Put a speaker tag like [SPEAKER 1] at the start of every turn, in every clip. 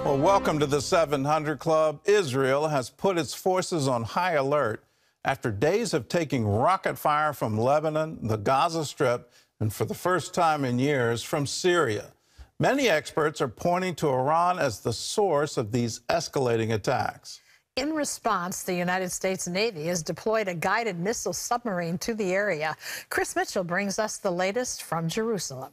[SPEAKER 1] Well, welcome to the 700 Club. Israel has put its forces on high alert after days of taking rocket fire from Lebanon, the Gaza Strip, and for the first time in years, from Syria. Many experts are pointing to Iran as the source of these escalating attacks.
[SPEAKER 2] In response, the United States Navy has deployed a guided missile submarine to the area. Chris Mitchell brings us the latest from Jerusalem.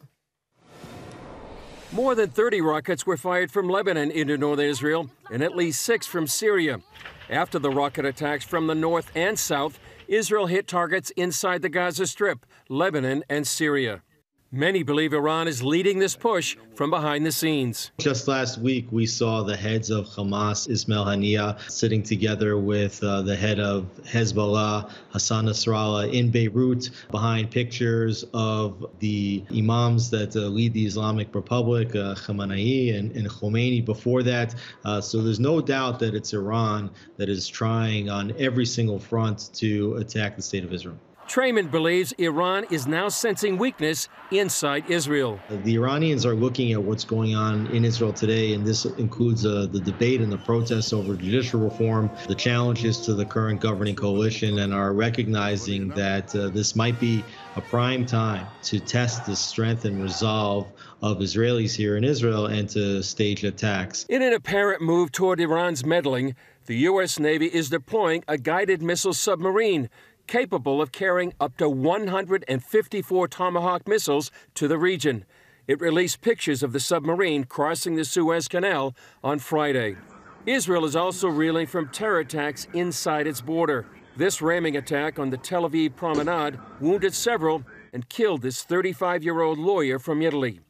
[SPEAKER 3] More than 30 rockets were fired from Lebanon into northern Israel and at least 6 from Syria. After the rocket attacks from the north and south, Israel hit targets inside the Gaza Strip, Lebanon, and Syria. Many believe Iran is leading this push from behind the scenes.
[SPEAKER 4] Just last week, we saw the heads of Hamas, Ismail Haniyeh, sitting together with the head of Hezbollah, Hassan Nasrallah, in Beirut, behind pictures of the imams that lead the Islamic Republic, Khamenei and Khomeini before that. So there's no doubt that it's Iran that is trying on every single front to attack the state of Israel.
[SPEAKER 3] Trayman believes Iran is now sensing weakness inside Israel.
[SPEAKER 4] The Iranians are looking at what's going on in Israel today, and this includes the debate and the protests over judicial reform, the challenges to the current governing coalition, and are recognizing that this might be a prime time to test the strength and resolve of Israelis here in Israel and to stage attacks.
[SPEAKER 3] In an apparent move toward Iran's meddling, the U.S. Navy is deploying a guided missile submarine capable of carrying up to 154 Tomahawk missiles to the region. It released pictures of the submarine crossing the Suez Canal on Friday. Israel is also reeling from terror attacks inside its border. This ramming attack on the Tel Aviv promenade wounded several and killed this 35-year-old lawyer from Italy.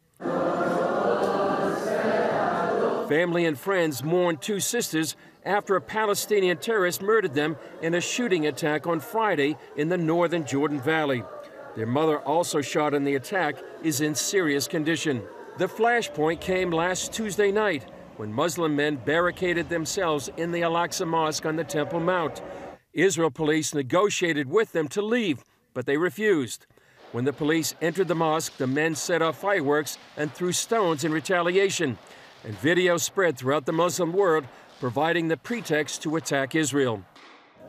[SPEAKER 3] Family and friends mourned 2 sisters after a Palestinian terrorist murdered them in a shooting attack on Friday in the northern Jordan Valley. Their mother, also shot in the attack, is in serious condition. The flashpoint came last Tuesday night when Muslim men barricaded themselves in the Al-Aqsa Mosque on the Temple Mount. Israel police negotiated with them to leave, but they refused. When the police entered the mosque, the men set off fireworks and threw stones in retaliation. And video spread throughout the Muslim world, providing the pretext to attack Israel.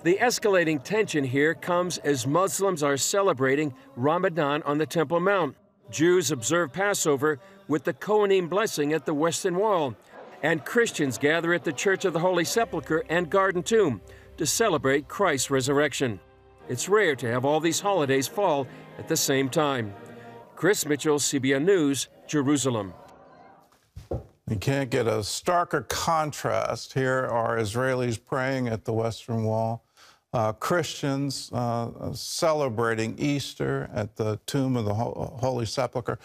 [SPEAKER 3] The escalating tension here comes as Muslims are celebrating Ramadan on the Temple Mount. Jews observe Passover with the Kohanim blessing at the Western Wall. And Christians gather at the Church of the Holy Sepulchre and Garden Tomb to celebrate Christ's resurrection. It's rare to have all these holidays fall at the same time. Chris Mitchell, CBN News, Jerusalem.
[SPEAKER 1] You can't get a starker contrast. Here are Israelis praying at the Western Wall, Christians celebrating Easter at the tomb of the Holy Sepulchre.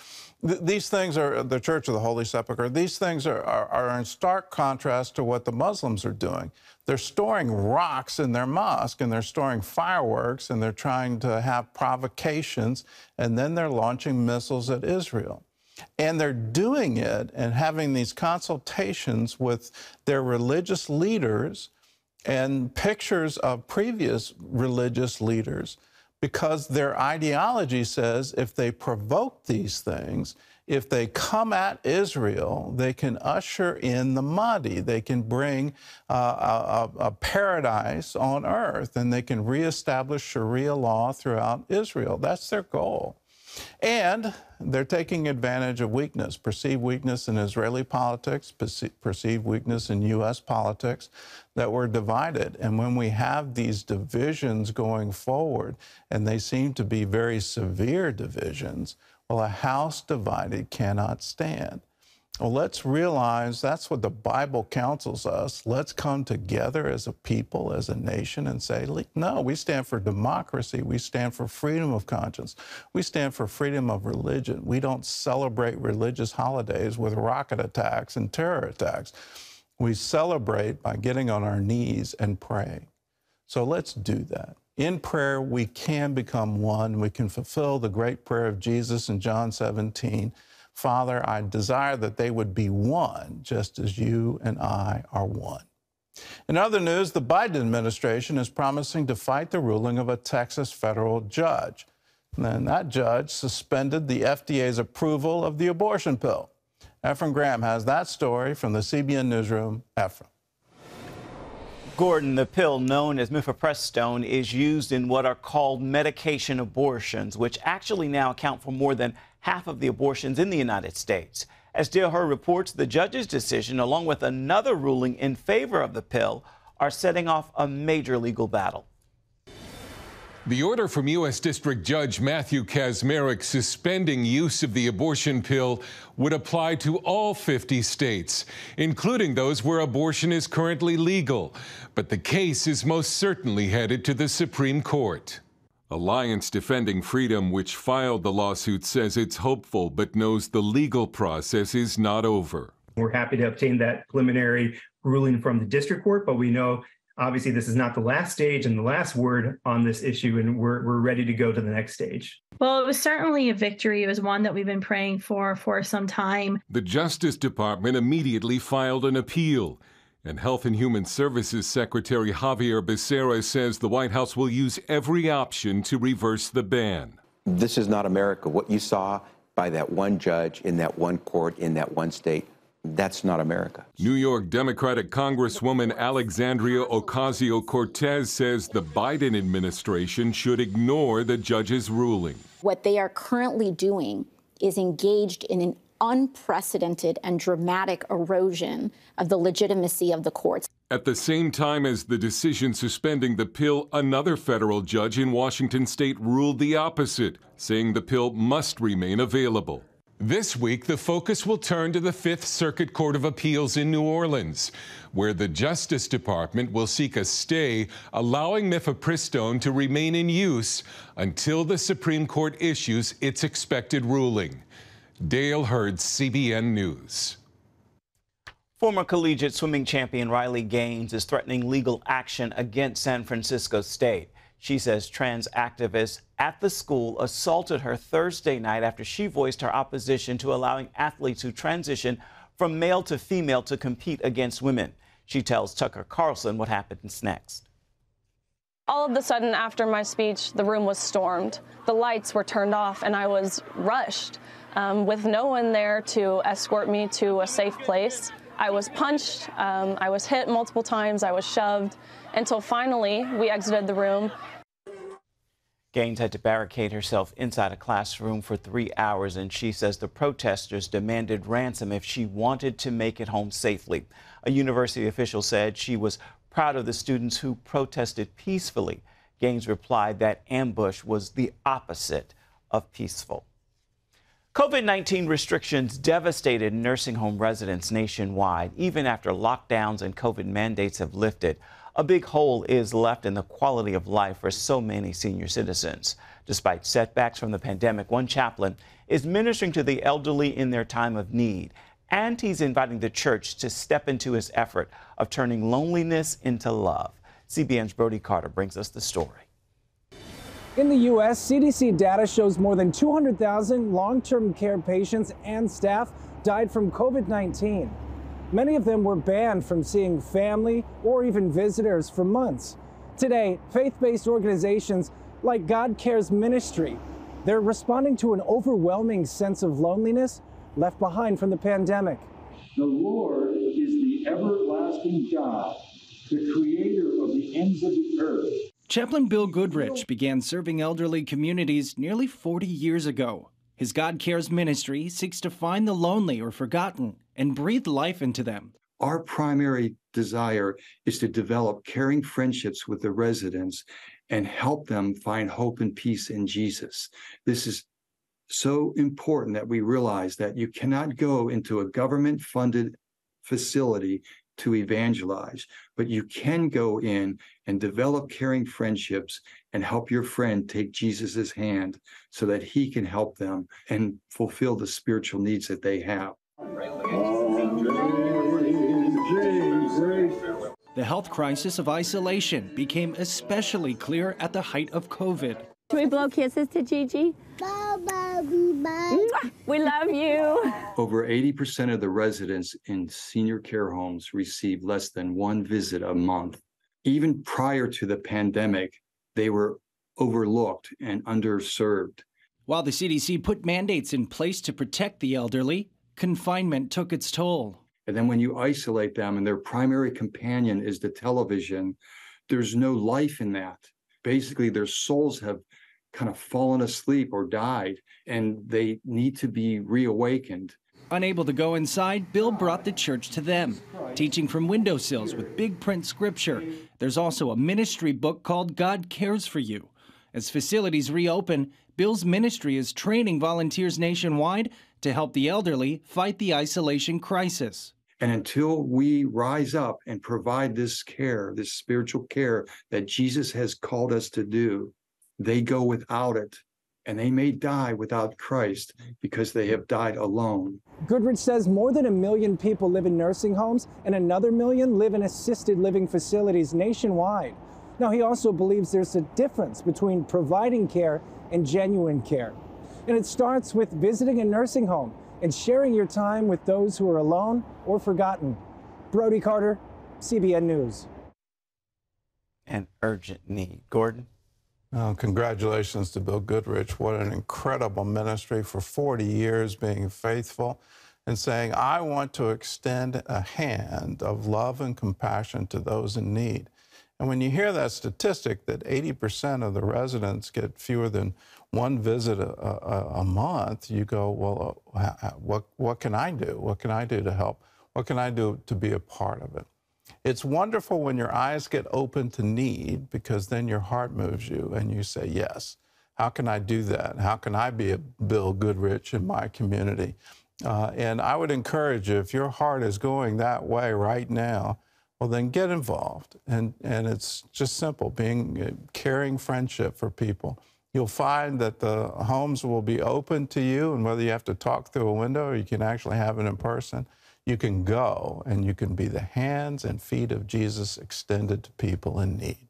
[SPEAKER 1] These things are the Church of the Holy Sepulchre. These things are in stark contrast to what the Muslims are doing. They're storing rocks in their mosque, and they're storing fireworks, and they're trying to have provocations, and then they're launching missiles at Israel. And they're doing it and having these consultations with their religious leaders and pictures of previous religious leaders because their ideology says if they provoke these things, if they come at Israel, they can usher in the Mahdi. They can bring a paradise on earth, and they can reestablish Sharia law throughout Israel. That's their goal. And they're taking advantage of weakness, perceived weakness in Israeli politics, perceived weakness in U.S. politics, that we're divided. And when we have these divisions going forward, and they seem to be very severe divisions, well, a house divided cannot stand. Well, let's realize that's what the Bible counsels us. Let's come together as a people, as a nation, and say, no, we stand for democracy. We stand for freedom of conscience. We stand for freedom of religion. We don't celebrate religious holidays with rocket attacks and terror attacks. We celebrate by getting on our knees and praying. So let's do that. In prayer, we can become one. We can fulfill the great prayer of Jesus in John 17. Father, I desire that they would be one, just as you and I are one. In other news, the Biden administration is promising to fight the ruling of a Texas federal judge. And that judge suspended the FDA's approval of the abortion pill. Ephraim Graham has that story from the CBN Newsroom. Ephraim.
[SPEAKER 5] Gordon, the pill known as mifepristone is used in what are called medication abortions, which actually now account for more than half of the abortions in the United States. As Dale Hurd reports, the judge's decision, along with another ruling in favor of the pill, are setting off a major legal battle.
[SPEAKER 6] The order from U.S. District Judge Matthew Kaczmarek suspending use of the abortion pill would apply to all 50 states, including those where abortion is currently legal. But the case is most certainly headed to the Supreme Court. Alliance Defending Freedom, which filed the lawsuit, says it's hopeful but knows the legal process is not over.
[SPEAKER 7] We're happy to obtain that preliminary ruling from the district court, but we know obviously this is not the last stage and the last word on this issue, and we're ready to go to the next stage.
[SPEAKER 8] Well, it was certainly a victory. It was one that we've been praying for some time.
[SPEAKER 6] The Justice Department immediately filed an appeal, and Health and Human Services Secretary Javier Becerra says the White House will use every option to reverse the ban.
[SPEAKER 9] This is not America. What you saw by that one judge in that one court in that one state, that's not America.
[SPEAKER 6] New York Democratic Congresswoman Alexandria Ocasio-Cortez says the Biden administration should ignore the judge's ruling.
[SPEAKER 10] What they are currently doing is engaged in an unprecedented and dramatic erosion of the legitimacy of the courts.
[SPEAKER 6] At the same time as the decision suspending the pill, another federal judge in Washington state ruled the opposite, saying the pill must remain available. This week, the focus will turn to the Fifth Circuit Court of Appeals in New Orleans, where the Justice Department will seek a stay allowing mifepristone to remain in use until the Supreme Court issues its expected ruling. Dale Hurd, CBN News.
[SPEAKER 5] Former collegiate swimming champion Riley Gaines is threatening legal action against San Francisco State. She says trans activists at the school assaulted her Thursday night after she voiced her opposition to allowing athletes who transition from male to female to compete against women. She tells Tucker Carlson what happens next.
[SPEAKER 11] All of a sudden, after my speech, the room was stormed. The lights were turned off, and I was rushed with no one there to escort me to a safe place. I was punched, I was hit multiple times, I was shoved, until finally we exited the room.
[SPEAKER 5] Gaines had to barricade herself inside a classroom for 3 hours, and she says the protesters demanded ransom if she wanted to make it home safely. A university official said she was proud of the students who protested peacefully. Gaines replied that ambush was the opposite of peaceful. COVID-19 restrictions devastated nursing home residents nationwide. Even after lockdowns and COVID mandates have lifted, a big hole is left in the quality of life for so many senior citizens. Despite setbacks from the pandemic, one chaplain is ministering to the elderly in their time of need, and he's inviting the church to step into his effort of turning loneliness into love. CBN's Brody Carter brings us the story.
[SPEAKER 12] In the U.S., CDC data shows more than 200,000 long-term care patients and staff died from COVID-19. Many of them were banned from seeing family or even visitors for months. Today, faith-based organizations like God Cares Ministry, they're responding to an overwhelming sense of loneliness left behind from the pandemic.
[SPEAKER 13] The Lord is the everlasting God, the creator of the ends of the earth.
[SPEAKER 12] Chaplain Bill Goodrich began serving elderly communities nearly 40 years ago. His God Cares ministry seeks to find the lonely or forgotten and breathe life into them.
[SPEAKER 13] Our primary desire is to develop caring friendships with the residents and help them find hope and peace in Jesus. This is so important that we realize that you cannot go into a government-funded facility to evangelize, but you can go in and develop caring friendships and help your friend take Jesus's hand so that he can help them and fulfill the spiritual needs that they have.
[SPEAKER 12] The health crisis of isolation became especially clear at the height of COVID.
[SPEAKER 14] Can we blow kisses to Gigi? We love you.
[SPEAKER 13] Over 80% of the residents in senior care homes receive less than one visit a month. Even prior to the pandemic, they were overlooked and underserved.
[SPEAKER 12] While the CDC put mandates in place to protect the elderly,
[SPEAKER 15] confinement took its toll.
[SPEAKER 13] And then when you isolate them and their primary companion is the television, there's no life in that. Basically, their souls have kind of fallen asleep or died, and they need to be reawakened.
[SPEAKER 15] Unable to go inside, Bill brought the church to them, teaching from windowsills with big print scripture. There's also a ministry book called God Cares for You. As facilities reopen, Bill's ministry is training volunteers nationwide to help the elderly fight the isolation crisis.
[SPEAKER 13] And until we rise up and provide this care, this spiritual care that Jesus has called us to do, they go without it. And they may die without Christ because they have died alone.
[SPEAKER 12] Goodrich says more than 1 million people live in nursing homes and another 1 million live in assisted living facilities nationwide. Now, he also believes there's a difference between providing care and genuine care. And it starts with visiting a nursing home and sharing your time with those who are alone or forgotten. Brody Carter, CBN News.
[SPEAKER 5] An urgent need. Gordon?
[SPEAKER 1] Congratulations to Bill Goodrich. What an incredible ministry for 40 years, being faithful and saying, I want to extend a hand of love and compassion to those in need. And when you hear that statistic that 80% of the residents get fewer than one visit a month, you go, well, what can I do? What can I do to help? What can I do to be a part of it? It's wonderful when your eyes get open to need, because then your heart moves you and you say, yes, how can I do that? How can I be a Bill Goodrich in my community? And I would encourage you, if your heart is going that way right now, well, then get involved. And it's just simple, caring friendship for people. You'll find that the homes will be open to you, and whether you have to talk through a window or you can actually have it in person, you can go and you can be the hands and feet of Jesus extended to people in need.